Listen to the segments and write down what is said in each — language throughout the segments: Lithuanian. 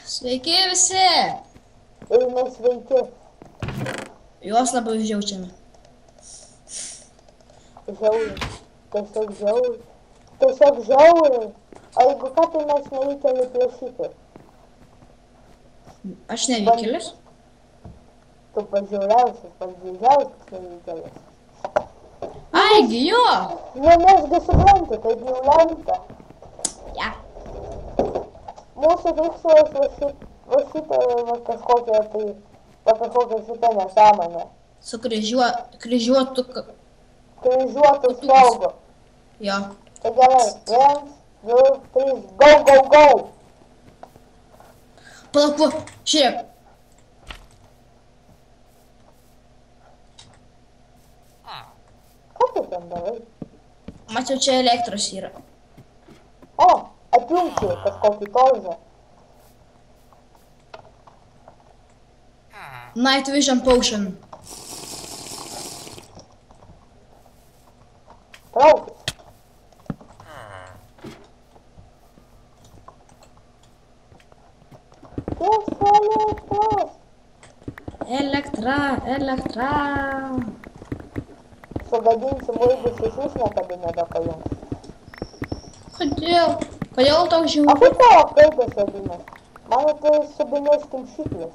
Sveiki visi. Ir nesveiki. Juos labai užjaučiame. Žiauriai. Tiesiog žiauriai. Tiesiog žiauriai. O jeigu ką, tai mes nevykėliai plėšikai. Aš nevykėlis. Tu pažiūriausias, pažiūriausias nevykėlis. Aigi, jo. Ne, nesgi suprantu, taip jau lemta. Ja. Mūsų tikslas va šitą va kažkokią tai, va kažkokią šitą nesąmonę. Su kryžiuotu... Kryžiuotų stogu. Jo. Tai gerai, 1, 2, 3, go, go, go! Palauk, žiūrėk. Ką tu ten darai? Mačiau, čia elektros yra. O, atjungti kažkokį torzą. Night Vision Potion. Traukis. Elektra. Sugadinsim laidus iš vis niekada nebepajungs. Kodėl? Kodėl tau O žiūri? kaip tavo kaitas vadinasi? Mano tai subinės kimšiklis.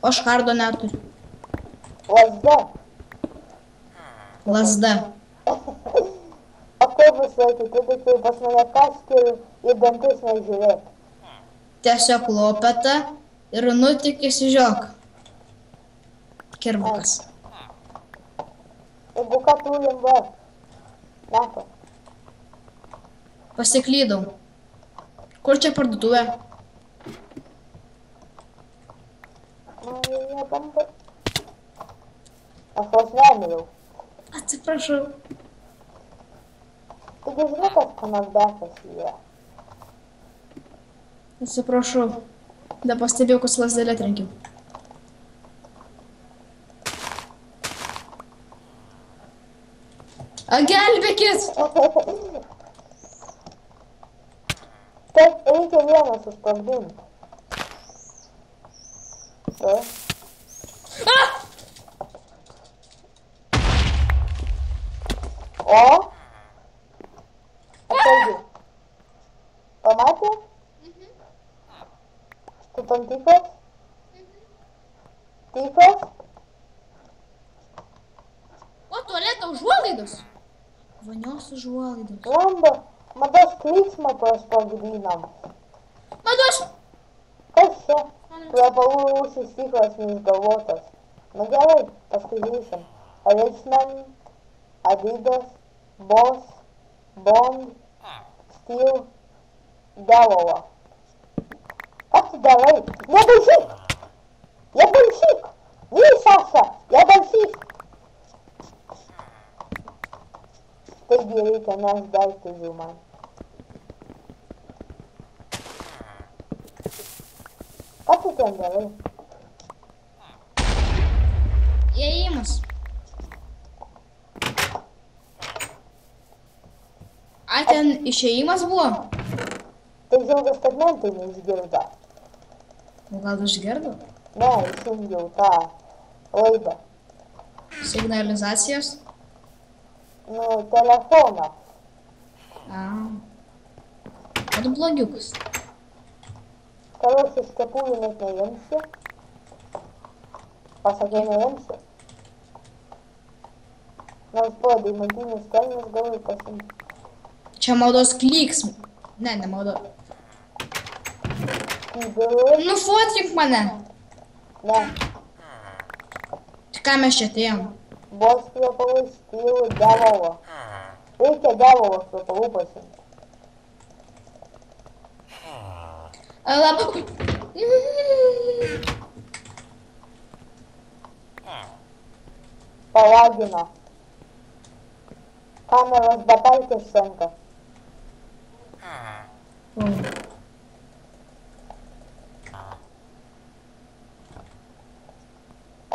Aš hardo neturiu. Lazda. Lazda. O kaip bus laikyti, tai kai pas mane kasti ir dantis nežiūrėk. Tiesiog lopeta ir nutikis į žiok. Kirbukas. Jeigu ką turim va. Nako. Pasiklydau. Kur čia parduotuvė? Jie bamba. Aš vos nemiriau. Atsiprašau. Taigi žinai, kad kanalbekas yra. Atsiprašau. Nepastebėjau, kas lazdelė trenkiau. Gelbėkit! Taip, reikia vieną susprogdinti. Taip. O? Atsargiai. Pamatė? Tu tam tikras? Tikras? O tualeto užuolaidos? Vonios užuolaidos. Lamba, mados klyksmą prosprogdinam. Mados! Kas čia? Kvepalų rūšis tikras neišgalvotas. Nu gerai, paskui grįšim. Richmond, Adidas, Boss, Bond, Steel, Delova. Ką tu darai? Nebalsyk! Nebalsyk! Nei, Saša! Nebalsyk! Taigi reikia nešt daiktus jau man. Ką tu ten darai? Įėjimas. Ai, ten išėjimas buvo? Tai džiaugas, kad mentai neišgirdo. O gal išgirdo? Ne, išjungiau tą laidą. Signalizacijos? Nu, telefoną. A. O tu blogiukas. Karočiui skepųjų net neimsi. Pasakai neimsi. Nors po deimantinis kelnis galui pasimti. Čia maldos klyksmų. Ne maldo. Kybirui? Nufotkink mane. Ne. Tai ką mes čia atėjom? Boss kvepalų, Steel, Delova. Reikia Delovos kvepalų pasimti. Labai. Palagino. Kameros batalkės senka.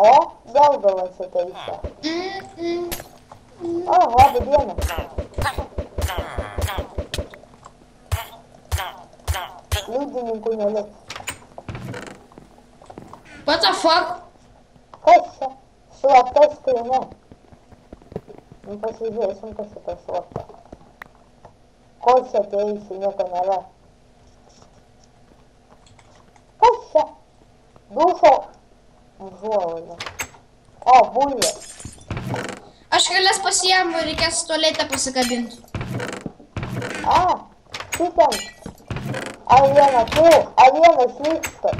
O, Gelgalas ateisė. O, labą dieną. liudininkų neliks. What the fuck? Kas čia? Slapta skrynia. Nu pasižiūrėsim, kas šitą slapta. Ko čia ateisi, nieko nėra. Kas čia? Dušo užuolaida. O, bulvė. Aš kelias pasiėmu ir reikės tualetę pasikabinti. Šitam. Arieną tu, arienas vyksta.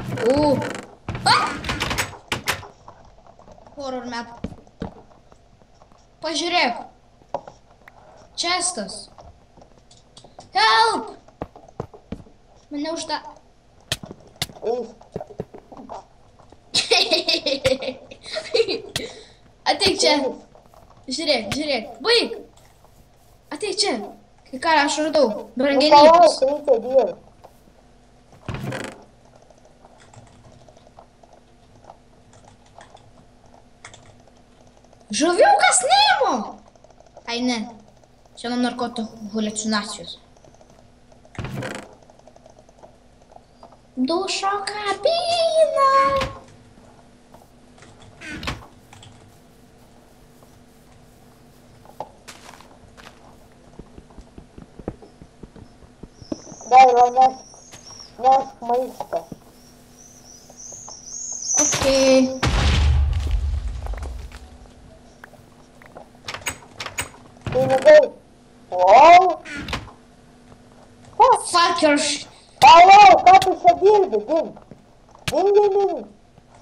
Horror map. Pažiūrėk. Čestas. Help! Mane užda... Ateik čia. Žiūrėk, žiūrėk. Baig. Ateik čia. Kai ką aš radau. Brangenybės. Reikia dievų. Žuviukas Nemo! Ai ne. Čia nuo narkotikų haliucinacijos. Dušo kabina. Dairo, nesk maistą. Okei. Pinigai. Wow. Fuck your shit. Alau, ką tu čia dirbi, dink. Dink.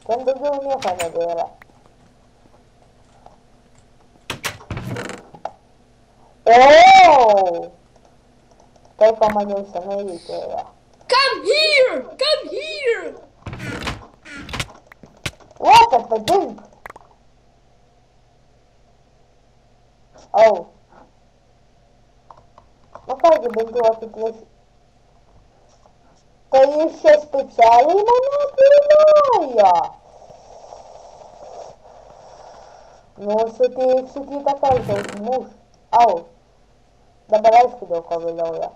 Ten daugiau nieko nebėra. O! Tai, ko man jau senai reikėjo. Come here! Come here! What the dink? Au. Nu kągi, bent jau atiplėsi. Tai jūs čia specialiai mane apviliojo. Nu, suteiksiu kitą kartą užmuš. Au. Dabar aišku, dėl ko vilioja.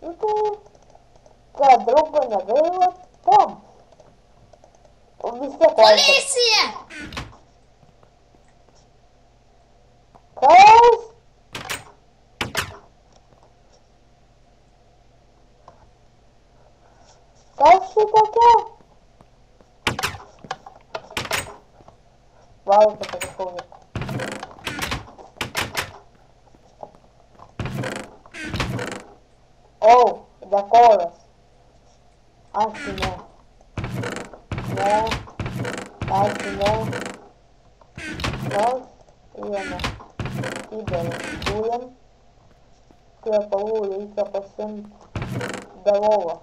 Nu tai, ką, draugo negaila, tom. O vis tiek... Policija! Kas? Kas šitokia? Valgo telefoną. O, dekoras. Ačiū, ne. Ne. Ačiū, ne. Nors, viena. Įdėlė. Kūrėm. Kvepalų reikia pasimti. Delovą.